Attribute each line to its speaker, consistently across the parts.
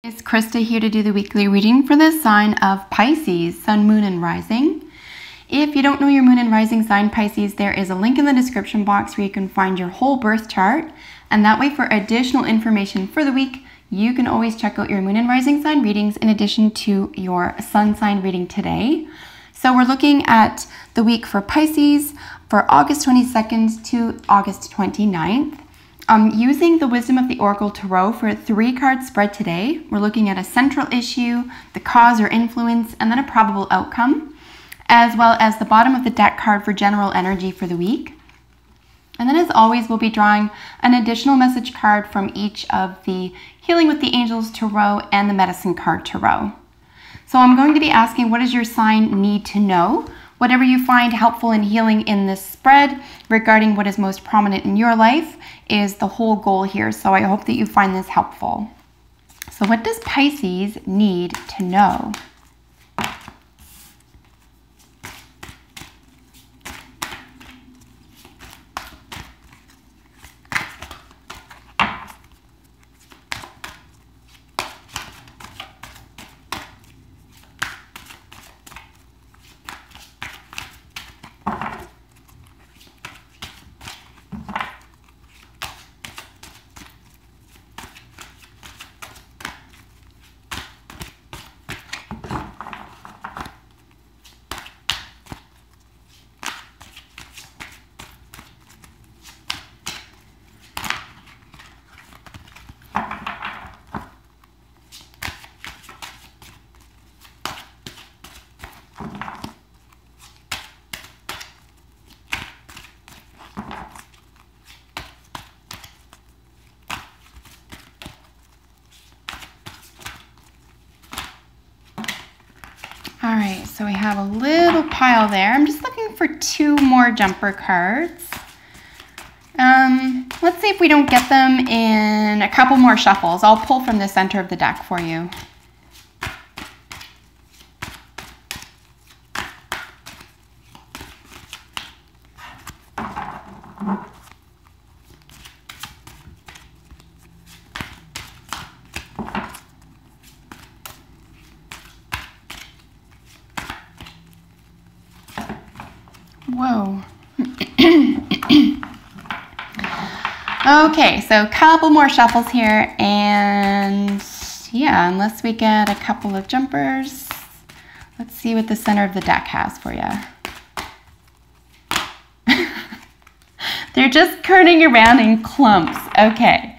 Speaker 1: It's Krista here to do the weekly reading for the sign of Pisces, Sun, Moon, and Rising. If you don't know your Moon and Rising sign, Pisces, there is a link in the description box where you can find your whole birth chart. And that way, for additional information for the week, you can always check out your Moon and Rising sign readings in addition to your Sun sign reading today. So we're looking at the week for Pisces for August 22nd to August 29th. Using the Wisdom of the Oracle Tarot for a 3-card spread today. We're looking at a central issue, the cause or influence, and then a probable outcome, as well as the bottom of the deck card for general energy for the week. And then as always, we'll be drawing an additional message card from each of the Healing with the Angels Tarot and the Medicine card Tarot. So I'm going to be asking, what does your sign need to know? Whatever you find helpful in healing in this spread regarding what is most prominent in your life is the whole goal here. So I hope that you find this helpful. So what does Pisces need to know? All right, so we have a little pile there. I'm just looking for 2 more jumper cards. Let's see if we don't get them in a couple more shuffles. I'll pull from the center of the deck for you. Whoa. Okay, so a couple more shuffles here, and yeah, unless we get a couple of jumpers, let's see what the center of the deck has for you. They're just turning around in clumps. Okay,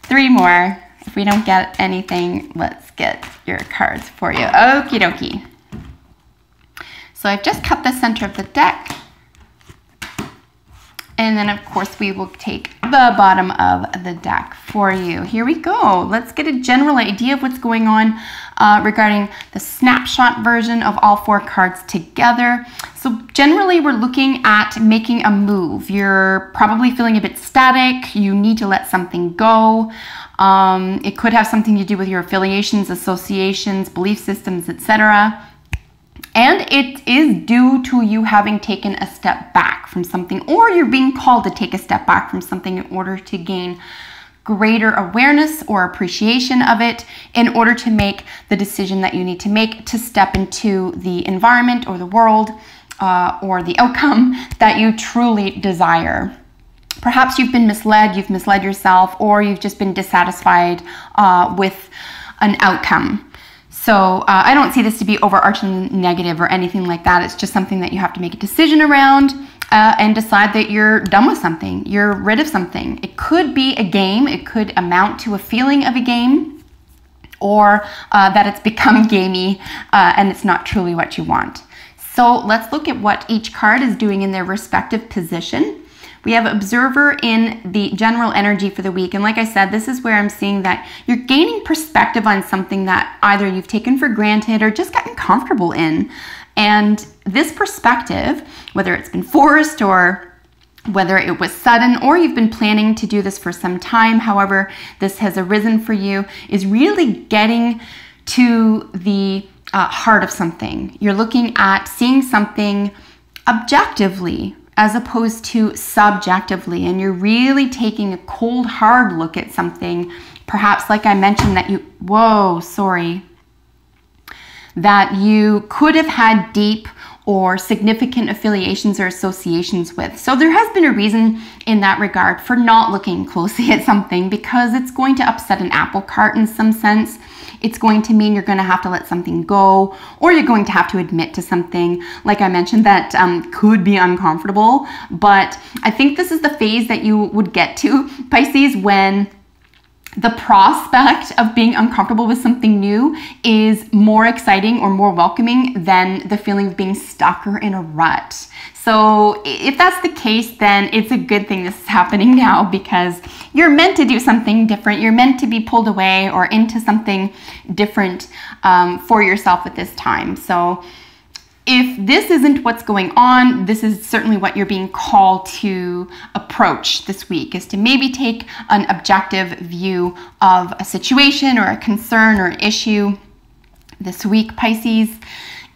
Speaker 1: 3 more. If we don't get anything, let's get your cards for you. Okie dokie. So I've just cut the center of the deck. And then, of course, we will take the bottom of the deck for you. Here we go. Let's get a general idea of what's going on regarding the snapshot version of all 4 cards together. So generally, we're looking at making a move. You're probably feeling a bit static. You need to let something go. It could have something to do with your affiliations, associations, belief systems, etc. And it is due to you having taken a step back from something, or you're being called to take a step back from something in order to gain greater awareness or appreciation of it, in order to make the decision that you need to make to step into the environment or the world or the outcome that you truly desire. Perhaps you've been misled, you've misled yourself, or you've just been dissatisfied with an outcome. So I don't see this to be overarching negative or anything like that. It's just something that you have to make a decision around and decide that you're done with something. You're rid of something. It could be a game. It could amount to a feeling of a game, or that it's become gamey and it's not truly what you want. So let's look at what each card is doing in their respective position. We have observer in the general energy for the week. And like I said, this is where I'm seeing that you're gaining perspective on something that either you've taken for granted or just gotten comfortable in. And this perspective, whether it's been forced or whether it was sudden, or you've been planning to do this for some time, however this has arisen for you, is really getting to the heart of something. You're looking at seeing something objectively, as opposed to subjectively, and you're really taking a cold, hard look at something Perhaps, like I mentioned, that that you could have had deep or significant affiliations or associations with. So there has been a reason in that regard for not looking closely at something, because it's going to upset an apple cart in some sense. It's going to mean you're going to have to let something go, or you're going to have to admit to something, like I mentioned, that could be uncomfortable. But I think this is the phase that you would get to, Pisces, when the prospect of being uncomfortable with something new is more exciting or more welcoming than the feeling of being stuck or in a rut. So if that's the case, then it's a good thing this is happening now, because you're meant to do something different. You're meant to be pulled away or into something different for yourself at this time. So if this isn't what's going on, this is certainly what you're being called to approach this week, is to maybe take an objective view of a situation or a concern or issue this week, Pisces.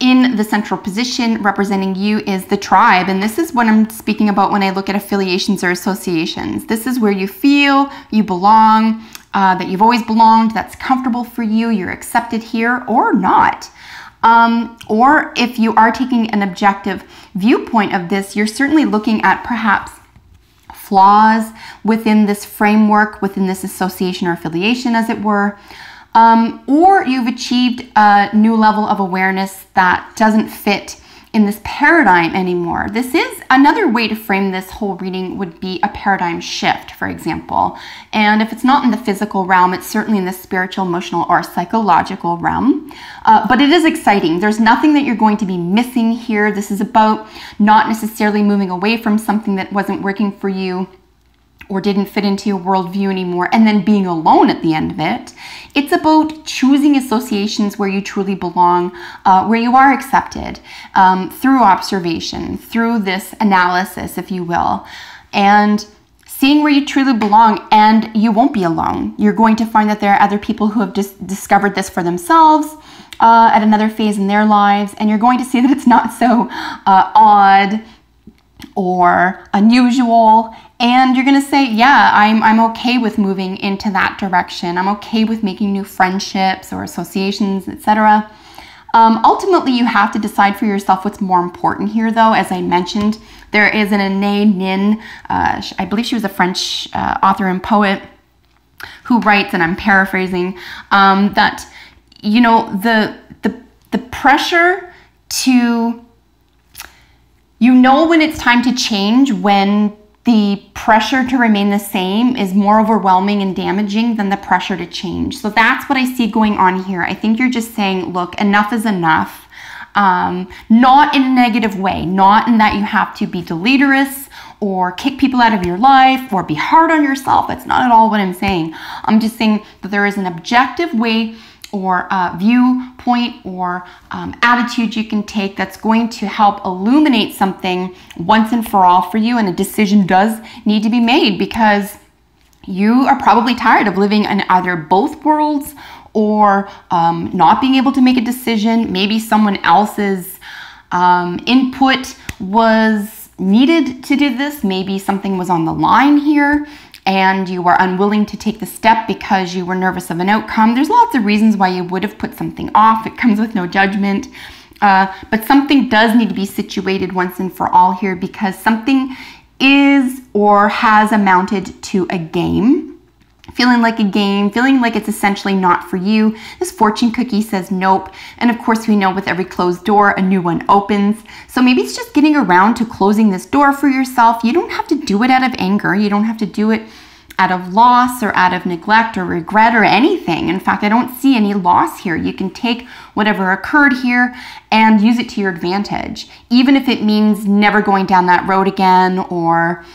Speaker 1: In the central position representing you is the tribe, and this is what I'm speaking about when I look at affiliations or associations. This is where you feel you belong, that you've always belonged, that's comfortable for you, you're accepted here or not. Or if you are taking an objective viewpoint of this, you're certainly looking at perhaps flaws within this framework, within this association or affiliation, as it were. Or you've achieved a new level of awareness that doesn't fit in this paradigm anymore. This is another way to frame this whole reading, would be a paradigm shift, for example. And if it's not in the physical realm, it's certainly in the spiritual, emotional, or psychological realm. But it is exciting. There's nothing that you're going to be missing here. This is about not necessarily moving away from something that wasn't working for you or didn't fit into your worldview anymore, and then being alone at the end of it. It's about choosing associations where you truly belong, where you are accepted, through observation, through this analysis, if you will, and seeing where you truly belong. And you won't be alone. You're going to find that there are other people who have just discovered this for themselves at another phase in their lives, and you're going to see that it's not so odd or unusual. And you're going to say, yeah, I'm okay with moving into that direction. I'm okay with making new friendships or associations, etc. Ultimately, you have to decide for yourself what's more important here, though. As I mentioned, there is an Anaïs Nin, I believe she was a French author and poet, who writes, and I'm paraphrasing, that, you know, the pressure to, you know, when it's time to change, when the pressure to remain the same is more overwhelming and damaging than the pressure to change. So that's what I see going on here. I think you're just saying, look, enough is enough. Not in a negative way, not in that you have to be deleterious or kick people out of your life or be hard on yourself. That's not at all what I'm saying. I'm just saying that there is an objective way or viewpoint or attitude you can take that's going to help illuminate something once and for all for you, and a decision does need to be made, because you are probably tired of living in either both worlds or not being able to make a decision. Maybe someone else's input was needed to do this. Maybe something was on the line here and you were unwilling to take the step because you were nervous of an outcome. There's lots of reasons why you would have put something off. It comes with no judgment. But something does need to be situated once and for all here, because something is or has amounted to a game. Feeling like a game, feeling like it's essentially not for you. This fortune cookie says nope. And of course we know with every closed door, a new one opens. So maybe it's just getting around to closing this door for yourself. You don't have to do it out of anger. You don't have to do it out of loss or out of neglect or regret or anything. In fact, I don't see any loss here. You can take whatever occurred here and use it to your advantage, even if it means never going down that road again, or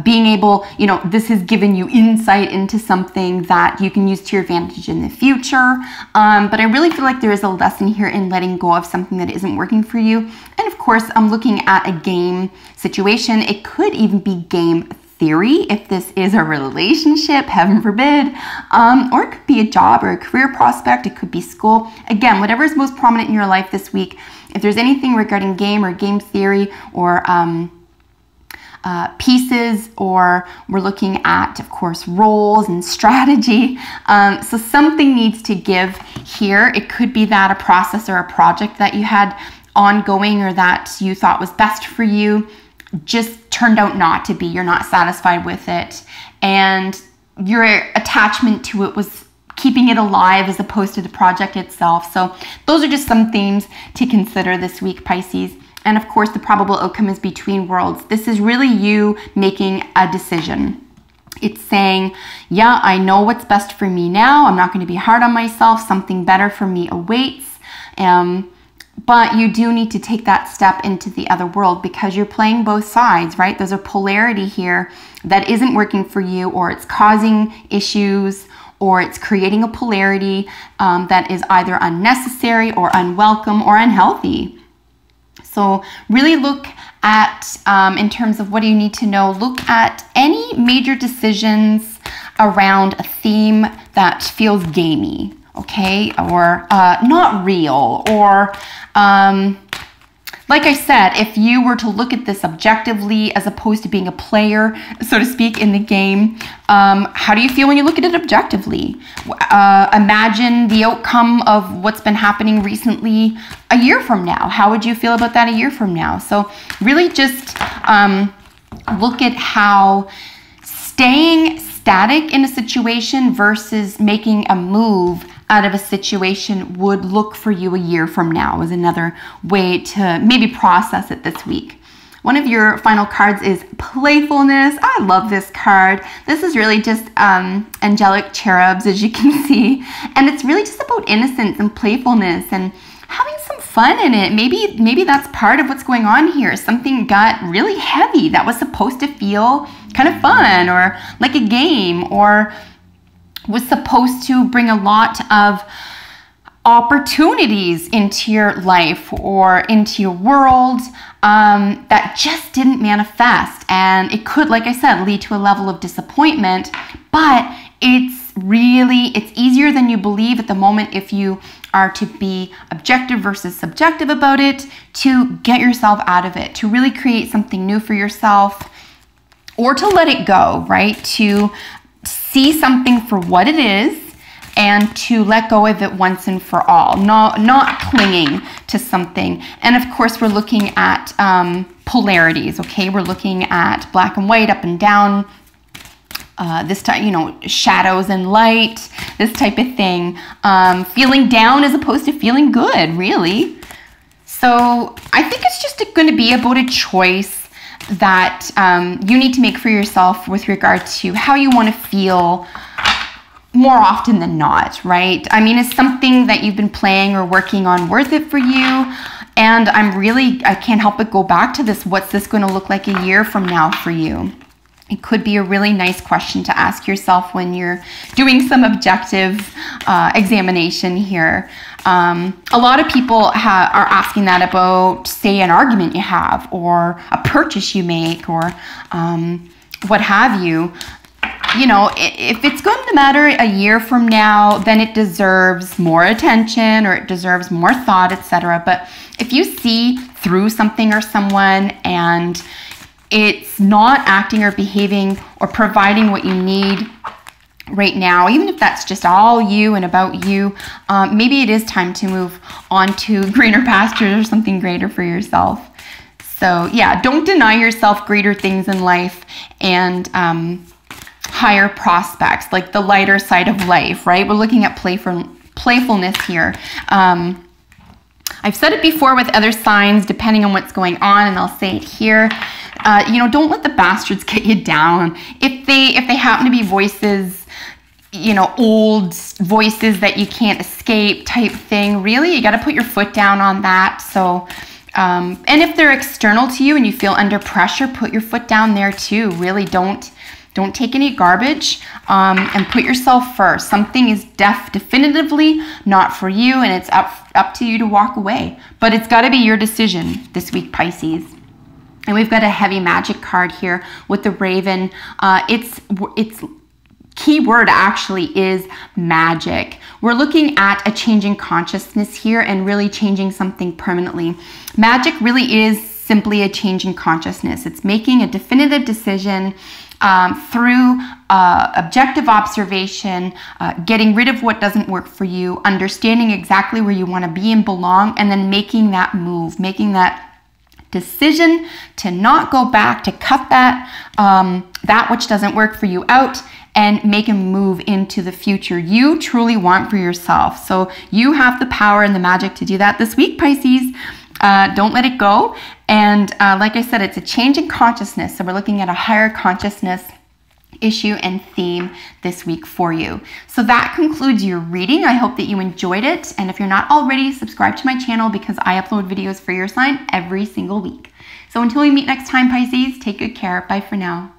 Speaker 1: being able, you know, this has given you insight into something that you can use to your advantage in the future. But I really feel like there is a lesson here in letting go of something that isn't working for you. And of course, I'm looking at a game situation. It could even be game theory if this is a relationship, heaven forbid, or it could be a job or a career prospect. It could be school. Again, whatever is most prominent in your life this week. If there's anything regarding game or game theory or pieces, or we're looking at, of course, roles and strategy. So something needs to give here. It could be that a process or a project that you had ongoing or that you thought was best for you just turned out not to be. You're not satisfied with it, and your attachment to it was keeping it alive as opposed to the project itself. So those are just some themes to consider this week, Pisces. And of course, the probable outcome is between worlds. This is really you making a decision. It's saying, yeah, I know what's best for me now. I'm not going to be hard on myself. Something better for me awaits. But you do need to take that step into the other world because you're playing both sides, right? There's a polarity here that isn't working for you, or it's causing issues, or it's creating a polarity that is either unnecessary or unwelcome or unhealthy. So really look at, in terms of what do you need to know, look at any major decisions around a theme that feels gamey, okay, or not real, or like I said, if you were to look at this objectively as opposed to being a player, so to speak, in the game, how do you feel when you look at it objectively? Imagine the outcome of what's been happening recently a year from now. How would you feel about that a year from now? So really just look at how staying static in a situation versus making a move out of a situation would look for you a year from now is another way to maybe process it this week. One of your final cards is playfulness. I love this card. This is really just angelic cherubs, as you can see. And it's really just about innocence and playfulness and having some fun in it. Maybe that's part of what's going on here. Something got really heavy that was supposed to feel kind of fun or like a game, or was supposed to bring a lot of opportunities into your life or into your world that just didn't manifest. And it could, like I said, lead to a level of disappointment, but it's easier than you believe at the moment if you are to be objective versus subjective about it, to get yourself out of it, to really create something new for yourself, or to let it go, right? To see something for what it is and to let go of it once and for all, not clinging to something. And of course, we're looking at polarities, okay? We're looking at black and white, up and down, this time, shadows and light, this type of thing. Feeling down as opposed to feeling good, really. So I think it's just going to be about a choice that you need to make for yourself with regard to how you want to feel more often than not, right? I mean, is something that you've been playing or working on worth it for you? And I can't help but go back to this. What's this going to look like a year from now for you? It could be a really nice question to ask yourself when you're doing some objective examination here. A lot of people are asking that about, say, an argument you have, or a purchase you make, or what have you. If it's going to matter a year from now, then it deserves more attention, or it deserves more thought, etc. But if you see through something or someone and it's not acting or behaving or providing what you need right now, even if that's just all you and about you, maybe it is time to move on to greener pastures or something greater for yourself. So yeah, don't deny yourself greater things in life and higher prospects, like the lighter side of life, right? We're looking at playfulness here. I've said it before with other signs, depending on what's going on, and I'll say it here. Don't let the bastards get you down. If they happen to be voices, old voices that you can't escape type thing, really, you got to put your foot down on that. So, and if they're external to you and you feel under pressure, put your foot down there too. Really, don't take any garbage, and put yourself first. Something is definitively not for you, and it's up to you to walk away. But it's got to be your decision this week, Pisces. And we've got a heavy magic card here with the raven. Its key word actually is magic. We're looking at a changing consciousness here and really changing something permanently. Magic really is simply a change in consciousness. It's making a definitive decision through objective observation, getting rid of what doesn't work for you, understanding exactly where you want to be and belong, and then making that move, making that decision to not go back, to cut that that which doesn't work for you out, and make a move into the future you truly want for yourself. So you have the power and the magic to do that this week, Pisces. Don't let it go. And like I said, it's a change in consciousness. So we're looking at a higher consciousness issue and theme this week for you. So that concludes your reading. I hope that you enjoyed it. And if you're not already, subscribe to my channel because I upload videos for your sign every single week. So until we meet next time, Pisces, take good care. Bye for now.